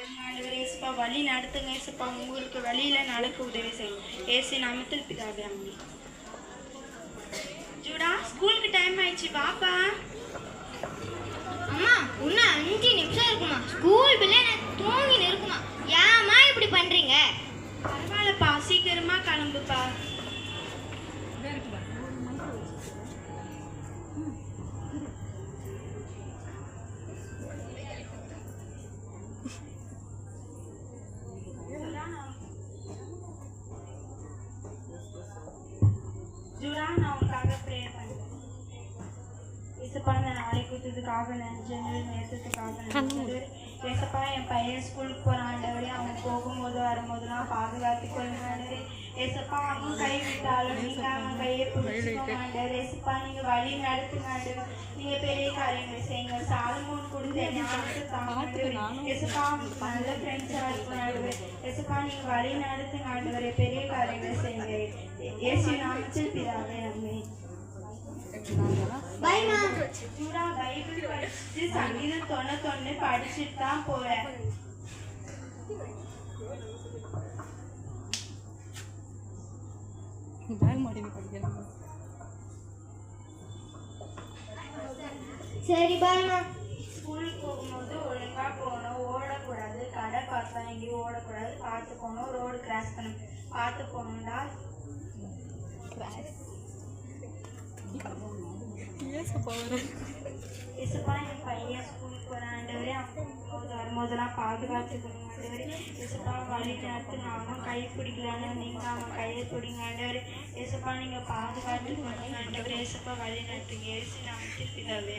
ஆண்டவரே இயேசுப்பா வழி நடத்துங்க இயேசுப்பா. உங்களுக்கு வழியில நடக்க உதவி செய்யும். இயேசு நாமத்தில் பிதாவே ஆமென். ஜூடா ஸ்கூலுக்கு டைம் ஆயிடுச்சு, பாப்பா. அம்மா இன்னும் 5 நிமிஷம் இருக்குமா, ஸ்கூல் பிள்ளை தூங்கின்னு இருக்குமா. ஏம்மா இப்படி பண்றீங்க? பரவாயில்லப்பா, சீக்கிரமா கிளம்புப்பா. ஜூடா நான் உனக்காக ப்ரேயர் பண்ணுறேன். ஏசப்பா இந்த நாளை கொடுத்ததுக்காக நன்றி, நேரத்துக்காக நன்றி. ஏசப்பா என் பையன் ஸ்கூலுக்கு போகிறான் ஆண்டவரே, அவன் போகும்போது வரும்போதுலாம் பாதுகாத்து கொள்ளுங்க ஆண்டவரே. ஏசப்பா அவன் கை விட்டாலும் நீங்கள் அவன் கையை பிடிச்சிக்கோங்க ஆண்டவரே. ஏசப்பா நீங்கள் வழி நடத்துங்க ஆண்டவரே. நீங்கள் பெரிய காரியங்களை செய்யுங்க. சாலமோன் கொடுத்த ஞானத்தை தாங்க. ஏசப்பா அவனுக்கு நல்ல ஃப்ரெண்ட்ஸாக இருக்கும் ஆண்டவரே. ஏசப்பா நீங்கள் வழி நடத்துங்க ஆண்டவரே. பெரிய காரியங்களை செய்யுங்க. இயேசு நாமத்தில் பிதாவே ஆமென். ஜூடா பைபிள் படிச்சுட்டு சங்கீதம் 91 படிச்சுட்டு தான் போறேன். சரி பாய்மா. ஸ்கூலுக்கு போகும்போது ஒழுங்கா போகணும், ஓடக்கூடாது. கடை பார்த்தா எங்கேயும் ஓடக்கூடாது, பார்த்து போகணும். ரோடு கிராஸ் பண்ண பார்த்து போகணும்டா. இசப்பா என் பையன் ஸ்கூலுக்கு போகிறான் ஆண்டவரே, போது வரும்போதெல்லாம் பாதுகாத்துக்கணும் ஆண்டவரே. இசப்பா வழி நேரத்துக்கு அவன் கை பிடிக்கலான்னு நீங்கள் அவன் கையை பிடிங்க ஆண்டவரே. இசப்பா நீங்கள் பாதுகாத்துக்கணும் ஆண்டவரே. இசப்பா வழி நடத்துங்க. ஏசு நாமத்தில் பிதாவே.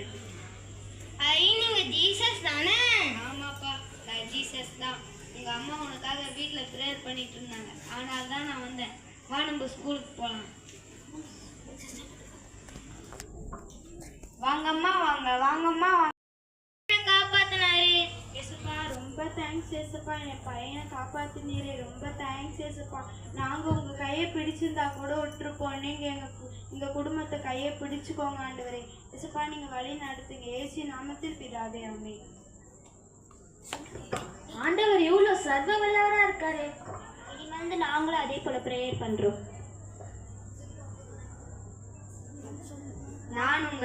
நீங்க ஜீசஸ் தானே? ஆமாப்பா, நான் ஜீசஸ் தான். எங்கள் அம்மா உனக்காக வீட்டில் ப்ரேயர் பண்ணிட்டு இருந்தாங்க, அதனால தான் நான் வந்தேன். வா நம்ம ஸ்கூலுக்கு போகலாம். வாங்கம்மா வாங்க, வாங்கம்மா வாங்க. காப்பாத்தினாரு. ஏசப்பா ரொம்ப தேங்க்ஸ் ஏசப்பா, என் பையனை காப்பாற்றினீரே, ரொம்ப தேங்க்ஸ் ஏசப்பா. நாங்கள் உங்கள் கையை பிடிச்சிருந்தா கூட விட்டுருப்போம். நீங்கள் எங்கள் குடும்பத்தை கையை பிடிச்சிக்கோங்க ஆண்டவரே. ஏசப்பா நீங்கள் வழி நடத்துங்க. ஏசு நாமத்தில் பிதாவே ஆமென். ஆண்டவர் எவ்வளோ சர்வ வல்லவரா இருக்காரு. இனிமேல் நாங்களும் அதே போல ப்ரேயர் பண்றோம். நான் உங்கள்